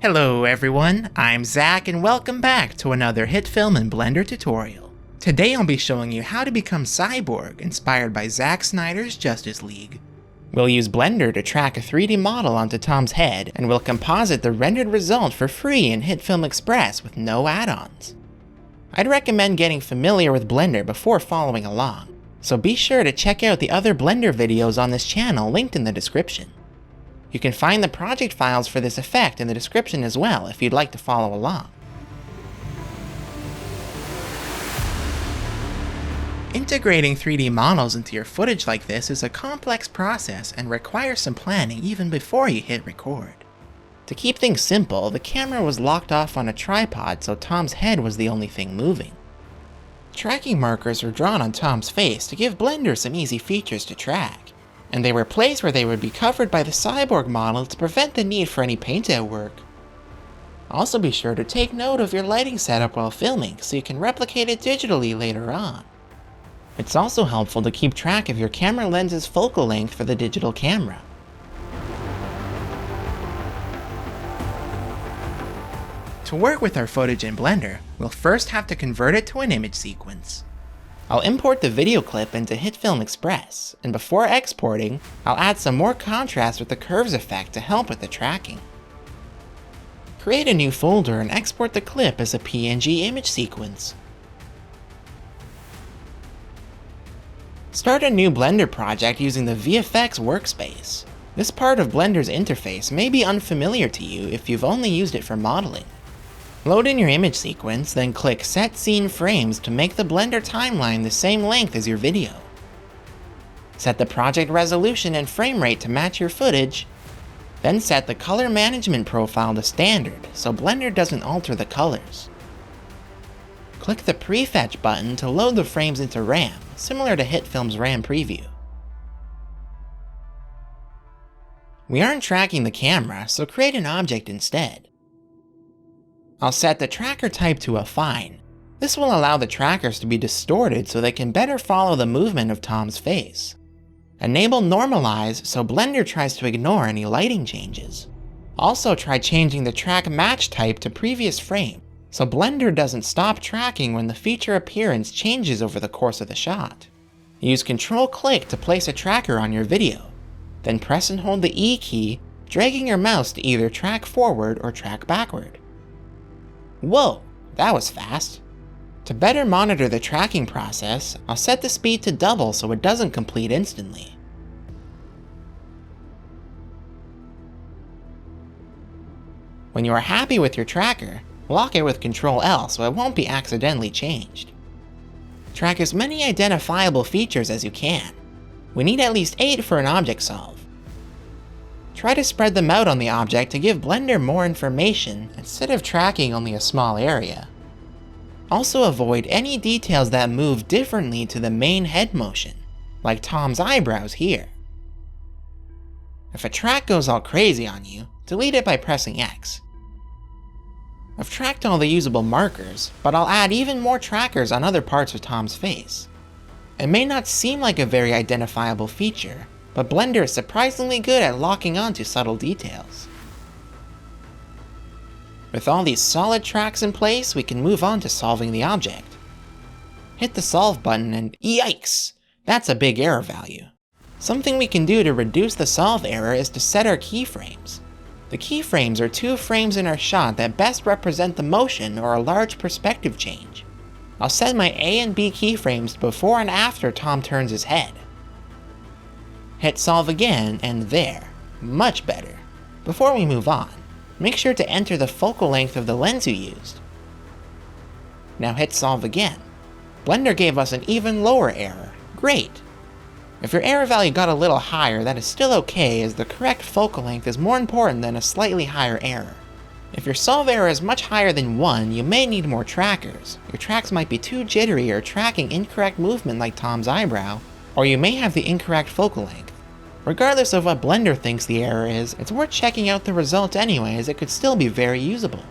Hello everyone, I'm Zach and welcome back to another HitFilm and Blender tutorial. Today I'll be showing you how to become Cyborg, inspired by Zack Snyder's Justice League. We'll use Blender to track a 3D model onto Tom's head, and we'll composite the rendered result for free in HitFilm Express with no add-ons. I'd recommend getting familiar with Blender before following along, so be sure to check out the other Blender videos on this channel linked in the description. You can find the project files for this effect in the description as well if you'd like to follow along. Integrating 3D models into your footage like this is a complex process and requires some planning even before you hit record. To keep things simple, the camera was locked off on a tripod so Tom's head was the only thing moving. Tracking markers were drawn on Tom's face to give Blender some easy features to track, and they were placed where they would be covered by the Cyborg model to prevent the need for any paint-out work. Also be sure to take note of your lighting setup while filming so you can replicate it digitally later on. It's also helpful to keep track of your camera lens's focal length for the digital camera. To work with our footage in Blender, we'll first have to convert it to an image sequence. I'll import the video clip into HitFilm Express, and before exporting, I'll add some more contrast with the curves effect to help with the tracking. Create a new folder and export the clip as a PNG image sequence. Start a new Blender project using the VFX workspace. This part of Blender's interface may be unfamiliar to you if you've only used it for modeling. Load in your image sequence, then click Set Scene Frames to make the Blender timeline the same length as your video. Set the project resolution and frame rate to match your footage, then set the color management profile to standard so Blender doesn't alter the colors. Click the Prefetch button to load the frames into RAM, similar to HitFilm's RAM preview. We aren't tracking the camera, so create an object instead. I'll set the tracker type to a fine. This will allow the trackers to be distorted so they can better follow the movement of Tom's face. Enable Normalize so Blender tries to ignore any lighting changes. Also try changing the track match type to previous frame, so Blender doesn't stop tracking when the feature appearance changes over the course of the shot. Use Control-Click to place a tracker on your video, then press and hold the E key, dragging your mouse to either track forward or track backward. Whoa, that was fast. To better monitor the tracking process, I'll set the speed to double so it doesn't complete instantly. When you are happy with your tracker, lock it with Ctrl-L so it won't be accidentally changed. Track as many identifiable features as you can. We need at least 8 for an object solve. Try to spread them out on the object to give Blender more information instead of tracking only a small area. Also avoid any details that move differently to the main head motion, like Tom's eyebrows here. If a track goes all crazy on you, delete it by pressing X. I've tracked all the usable markers, but I'll add even more trackers on other parts of Tom's face. It may not seem like a very identifiable feature, but Blender is surprisingly good at locking onto subtle details. With all these solid tracks in place, we can move on to solving the object. Hit the Solve button and yikes! That's a big error value. Something we can do to reduce the solve error is to set our keyframes. The keyframes are 2 frames in our shot that best represent the motion or a large perspective change. I'll set my A and B keyframes before and after Tom turns his head. Hit Solve again, and there. Much better. Before we move on, make sure to enter the focal length of the lens you used. Now hit Solve again. Blender gave us an even lower error. Great! If your error value got a little higher, that is still okay, as the correct focal length is more important than a slightly higher error. If your solve error is much higher than 1, you may need more trackers. Your tracks might be too jittery or tracking incorrect movement like Tom's eyebrow, or you may have the incorrect focal length. Regardless of what Blender thinks the error is, it's worth checking out the result anyway, as it could still be very usable.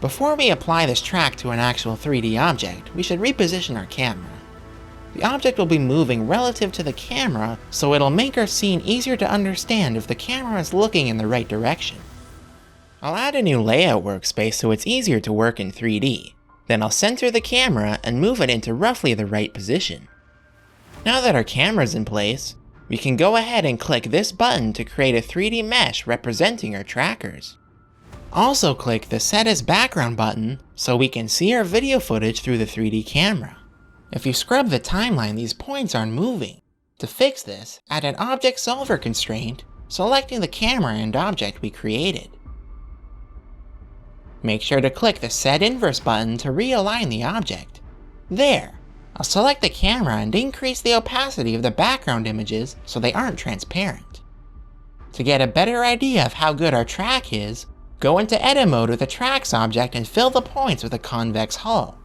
Before we apply this track to an actual 3D object, we should reposition our camera. The object will be moving relative to the camera, so it'll make our scene easier to understand if the camera is looking in the right direction. I'll add a new layout workspace so it's easier to work in 3D. Then I'll center the camera and move it into roughly the right position. Now that our camera's in place, we can go ahead and click this button to create a 3D mesh representing our trackers. Also click the Set as Background button so we can see our video footage through the 3D camera. If you scrub the timeline, these points aren't moving. To fix this, add an Object Solver constraint, selecting the camera and object we created. Make sure to click the Set Inverse button to realign the object. There! I'll select the camera and increase the opacity of the background images so they aren't transparent. To get a better idea of how good our track is, go into Edit mode with the Tracks object and fill the points with a convex hull.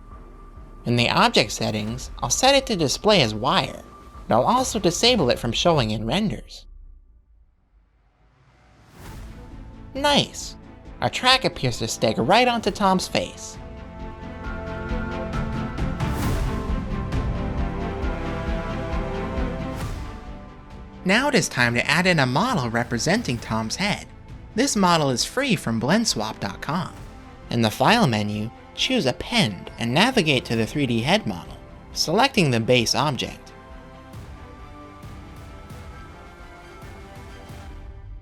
In the object settings, I'll set it to display as wire, but I'll also disable it from showing in renders. Nice! Our track appears to stick right onto Tom's face. Now it is time to add in a model representing Tom's head. This model is free from blendswap.com. In the File menu, choose Append and navigate to the 3D head model, selecting the base object.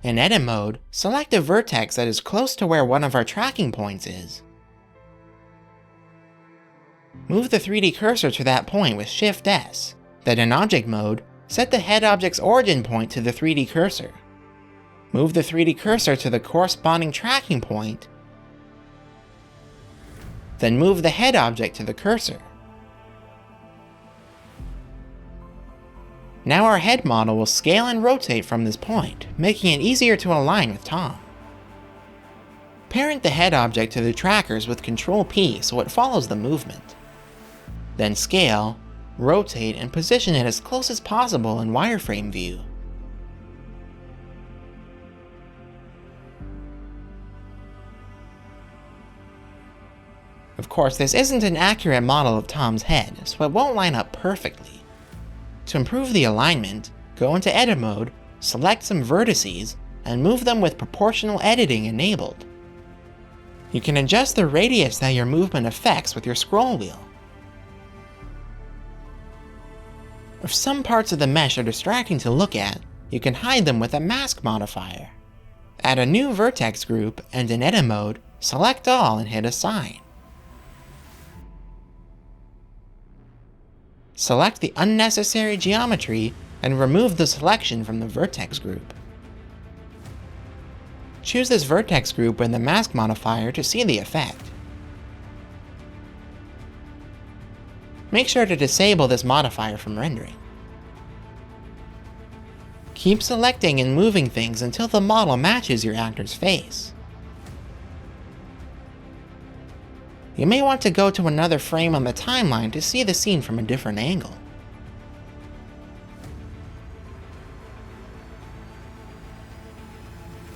In Edit mode, select a vertex that is close to where one of our tracking points is. Move the 3D cursor to that point with Shift S. Then in Object mode, set the head object's origin point to the 3D cursor. Move the 3D cursor to the corresponding tracking point, then move the head object to the cursor. Now our head model will scale and rotate from this point, making it easier to align with Tom. Parent the head object to the trackers with Ctrl-P so it follows the movement. Then scale, rotate, and position it as close as possible in wireframe view. Of course, this isn't an accurate model of Tom's head, so it won't line up perfectly. To improve the alignment, go into Edit mode, select some vertices, and move them with proportional editing enabled. You can adjust the radius that your movement affects with your scroll wheel. If some parts of the mesh are distracting to look at, you can hide them with a mask modifier. Add a new vertex group and in Edit mode, select all and hit Assign. Select the unnecessary geometry and remove the selection from the vertex group. Choose this vertex group in the mask modifier to see the effect. Make sure to disable this modifier from rendering. Keep selecting and moving things until the model matches your actor's face. You may want to go to another frame on the timeline to see the scene from a different angle.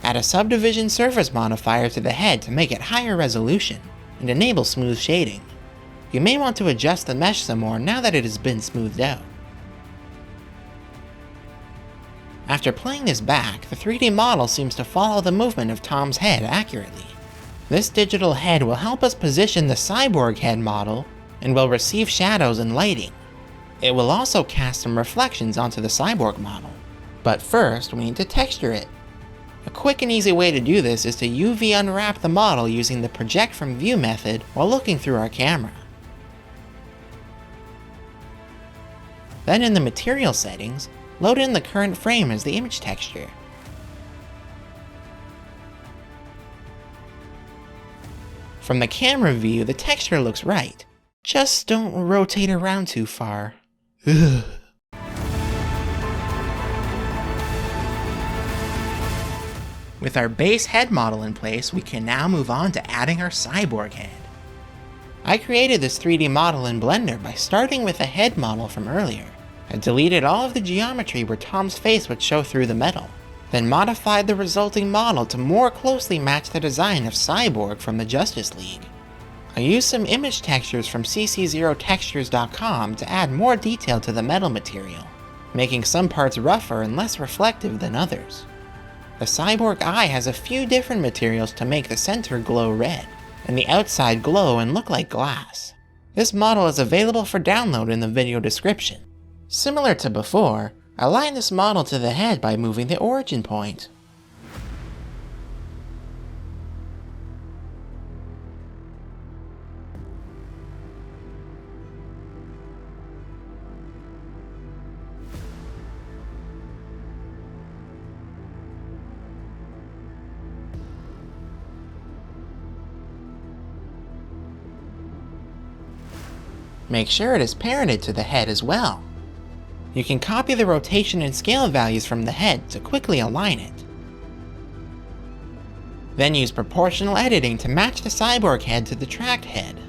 Add a subdivision surface modifier to the head to make it higher resolution, and enable smooth shading. You may want to adjust the mesh some more now that it has been smoothed out. After playing this back, the 3D model seems to follow the movement of Tom's head accurately. This digital head will help us position the Cyborg head model and will receive shadows and lighting. It will also cast some reflections onto the Cyborg model. But first, we need to texture it. A quick and easy way to do this is to UV unwrap the model using the Project from View method while looking through our camera. Then in the Material settings, load in the current frame as the image texture. From the camera view, the texture looks right. Just don't rotate around too far. Ugh. With our base head model in place, we can now move on to adding our Cyborg head. I created this 3D model in Blender by starting with a head model from earlier. I deleted all of the geometry where Tom's face would show through the metal, then modified the resulting model to more closely match the design of Cyborg from the Justice League. I used some image textures from cc0textures.com to add more detail to the metal material, making some parts rougher and less reflective than others. The Cyborg eye has a few different materials to make the center glow red, and the outside glow and look like glass. This model is available for download in the video description. Similar to before, align this model to the head by moving the origin point. Make sure it is parented to the head as well. You can copy the rotation and scale values from the head to quickly align it. Then use proportional editing to match the Cyborg head to the tracked head.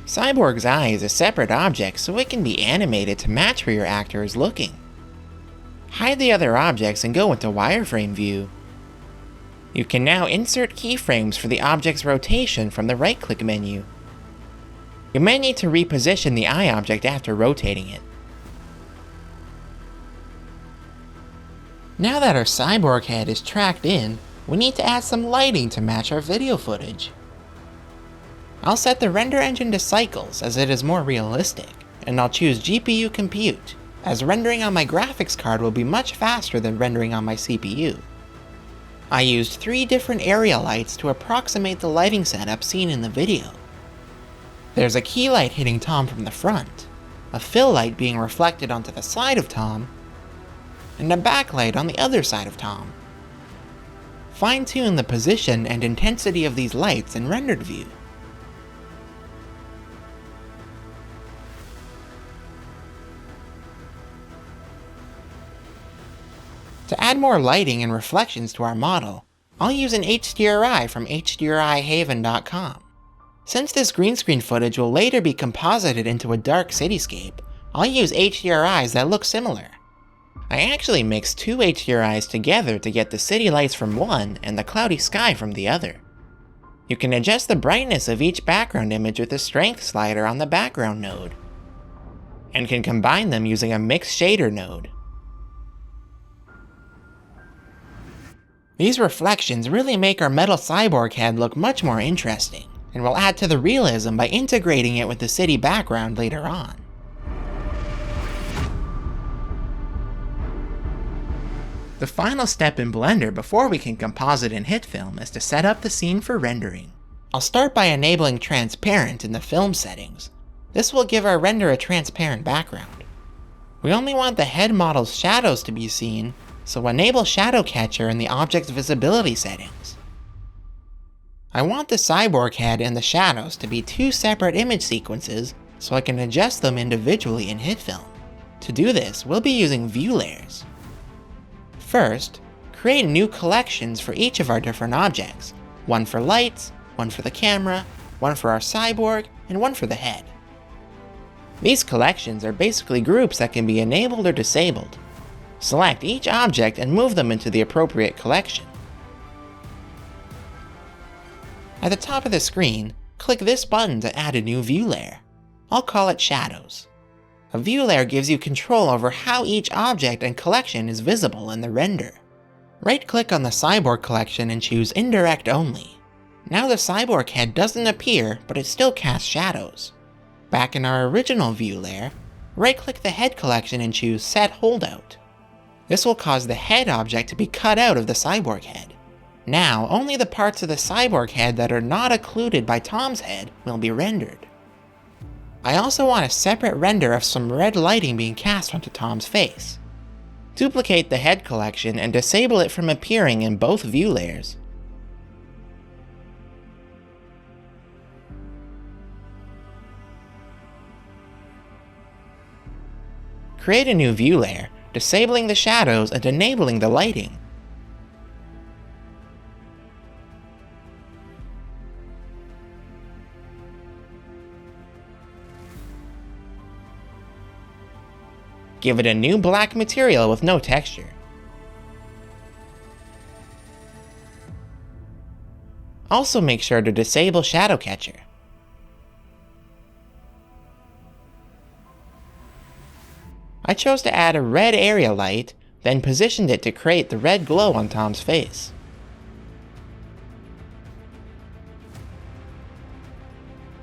Cyborg's eye is a separate object, so it can be animated to match where your actor is looking. Hide the other objects and go into wireframe view. You can now insert keyframes for the object's rotation from the right-click menu. You may need to reposition the eye object after rotating it. Now that our Cyborg head is tracked in, we need to add some lighting to match our video footage. I'll set the render engine to cycles as it is more realistic, and I'll choose GPU compute, as rendering on my graphics card will be much faster than rendering on my CPU. I used 3 different area lights to approximate the lighting setup seen in the video. There's a key light hitting Tom from the front, a fill light being reflected onto the side of Tom, and a backlight on the other side of Tom. Fine-tune the position and intensity of these lights in rendered view. To add more lighting and reflections to our model, I'll use an HDRI from HDRIhaven.com. Since this green screen footage will later be composited into a dark cityscape, I'll use HDRIs that look similar. I actually mixed 2 HDRIs together to get the city lights from one and the cloudy sky from the other. You can adjust the brightness of each background image with the strength slider on the background node, and can combine them using a mix shader node. These reflections really make our metal Cyborg head look much more interesting, and will add to the realism by integrating it with the city background later on. The final step in Blender before we can composite in HitFilm is to set up the scene for rendering. I'll start by enabling transparent in the film settings. This will give our render a transparent background. We only want the head model's shadows to be seen, so enable Shadow Catcher in the object's visibility settings. I want the Cyborg head and the shadows to be 2 separate image sequences, so I can adjust them individually in HitFilm. To do this, we'll be using view layers. First, create new collections for each of our different objects. One for lights, one for the camera, one for our Cyborg, and one for the head. These collections are basically groups that can be enabled or disabled. Select each object and move them into the appropriate collection. At the top of the screen, click this button to add a new view layer. I'll call it Shadows. A view layer gives you control over how each object and collection is visible in the render. Right-click on the Cyborg collection and choose Indirect Only. Now the Cyborg head doesn't appear, but it still casts shadows. Back in our original view layer, right-click the head collection and choose Set Holdout. This will cause the head object to be cut out of the Cyborg head. Now, only the parts of the Cyborg head that are not occluded by Tom's head will be rendered. I also want a separate render of some red lighting being cast onto Tom's face. Duplicate the head collection and disable it from appearing in both view layers. create a new view layer, disabling the shadows and enabling the lighting. Give it a new black material with no texture. Also make sure to disable Shadow Catcher. I chose to add a red area light, then positioned it to create the red glow on Tom's face.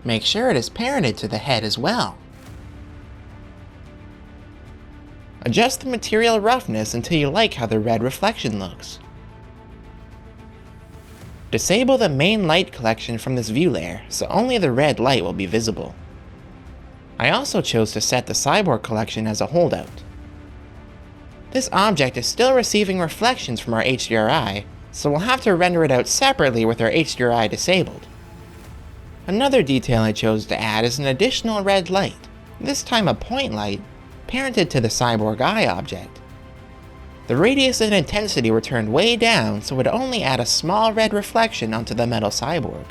Make sure it is parented to the head as well. Adjust the material roughness until you like how the red reflection looks. Disable the main light collection from this view layer, so only the red light will be visible. I also chose to set the Cyborg collection as a holdout. This object is still receiving reflections from our HDRI, so we'll have to render it out separately with our HDRI disabled. Another detail I chose to add is an additional red light, this time a point light, parented to the Cyborg eye object. The radius and intensity were turned way down so it would only add a small red reflection onto the metal cyborg.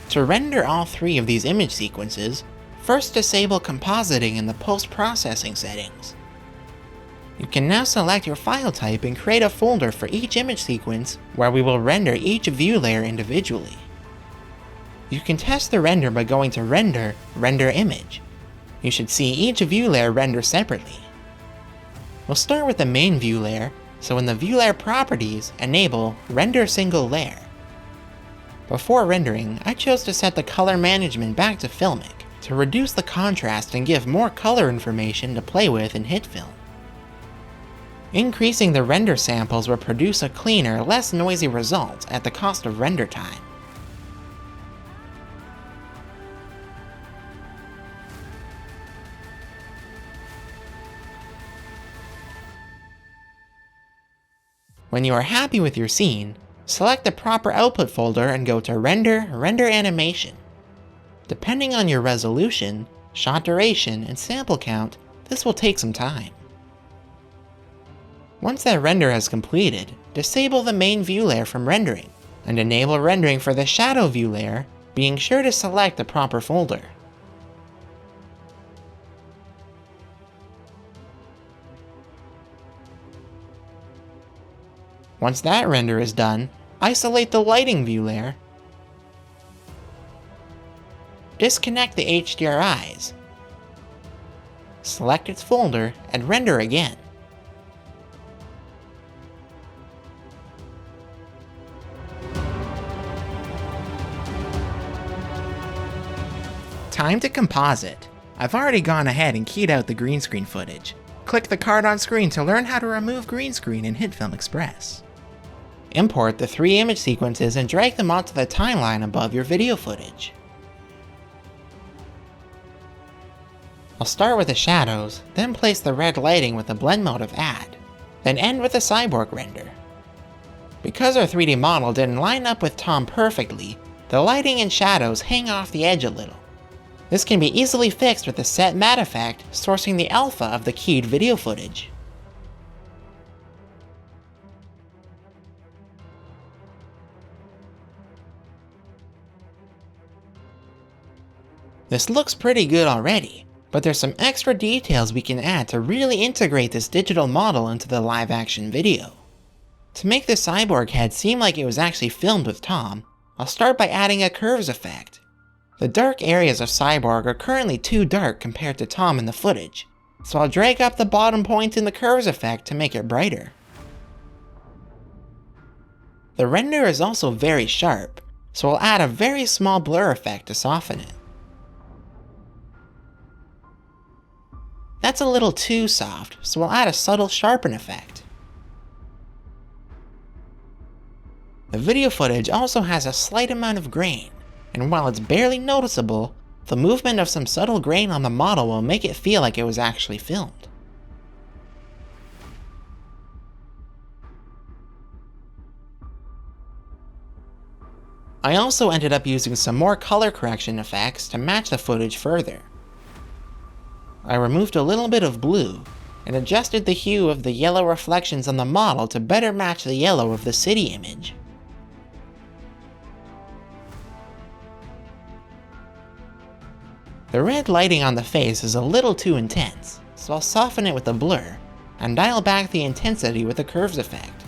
To render all three of these image sequences, first disable compositing in the post-processing settings. You can now select your file type and create a folder for each image sequence where we will render each view layer individually. You can test the render by going to Render, Render Image. You should see each view layer render separately. We'll start with the main view layer, so in the view layer properties, enable Render Single Layer. Before rendering, I chose to set the color management back to Filmic to reduce the contrast and give more color information to play with in HitFilm. Increasing the render samples will produce a cleaner, less noisy result at the cost of render time. When you are happy with your scene, select the proper output folder and go to Render, Render Animation. Depending on your resolution, shot duration, and sample count, this will take some time. Once that render has completed, disable the main view layer from rendering, and enable rendering for the shadow view layer, being sure to select the proper folder. Once that render is done, isolate the lighting view layer, disconnect the HDRIs, select its folder, and render again. Time to composite. I've already gone ahead and keyed out the green screen footage. Click the card on screen to learn how to remove green screen in HitFilm Express. Import the three image sequences and drag them onto the timeline above your video footage. I'll start with the shadows, then place the red lighting with the blend mode of Add, then end with the Cyborg render. Because our 3D model didn't line up with Tom perfectly, the lighting and shadows hang off the edge a little. This can be easily fixed with the Set Matte effect, sourcing the alpha of the keyed video footage. This looks pretty good already, but there's some extra details we can add to really integrate this digital model into the live action video. To make the cyborg head seem like it was actually filmed with Tom, I'll start by adding a curves effect. The dark areas of Cyborg are currently too dark compared to Tom in the footage, so I'll drag up the bottom point in the curves effect to make it brighter. The render is also very sharp, so I'll add a very small blur effect to soften it. That's a little too soft, so I'll add a subtle sharpen effect. The video footage also has a slight amount of grain, and while it's barely noticeable, the movement of some subtle grain on the model will make it feel like it was actually filmed. I also ended up using some more color correction effects to match the footage further. I removed a little bit of blue and adjusted the hue of the yellow reflections on the model to better match the yellow of the city image. The red lighting on the face is a little too intense, so I'll soften it with a blur and dial back the intensity with a curves effect.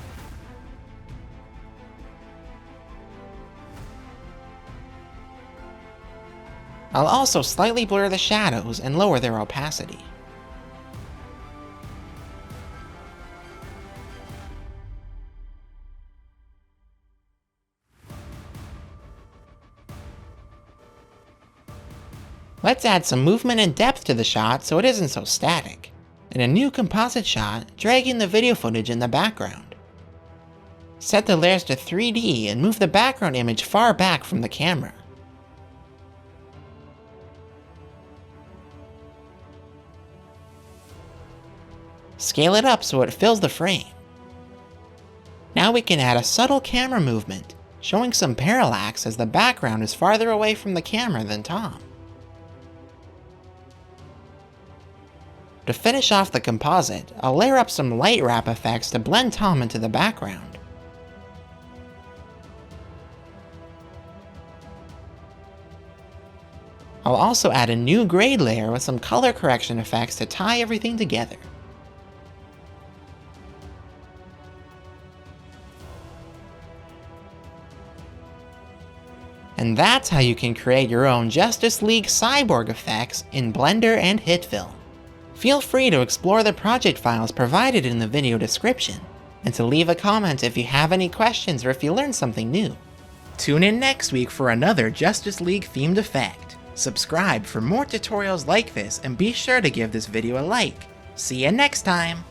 I'll also slightly blur the shadows and lower their opacity. Let's add some movement and depth to the shot so it isn't so static. In a new composite shot, drag in the video footage in the background. Set the layers to 3D and move the background image far back from the camera. Scale it up so it fills the frame. Now we can add a subtle camera movement, showing some parallax as the background is farther away from the camera than Tom. To finish off the composite, I'll layer up some light wrap effects to blend Tom into the background. I'll also add a new grade layer with some color correction effects to tie everything together. And that's how you can create your own Justice League Cyborg effects in Blender and HitFilm. Feel free to explore the project files provided in the video description, and to leave a comment if you have any questions or if you learned something new. Tune in next week for another Justice League themed effect. Subscribe for more tutorials like this, and be sure to give this video a like. See you next time!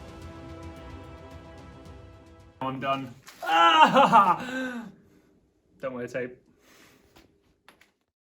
I'm done. Ah! Don't wear tape.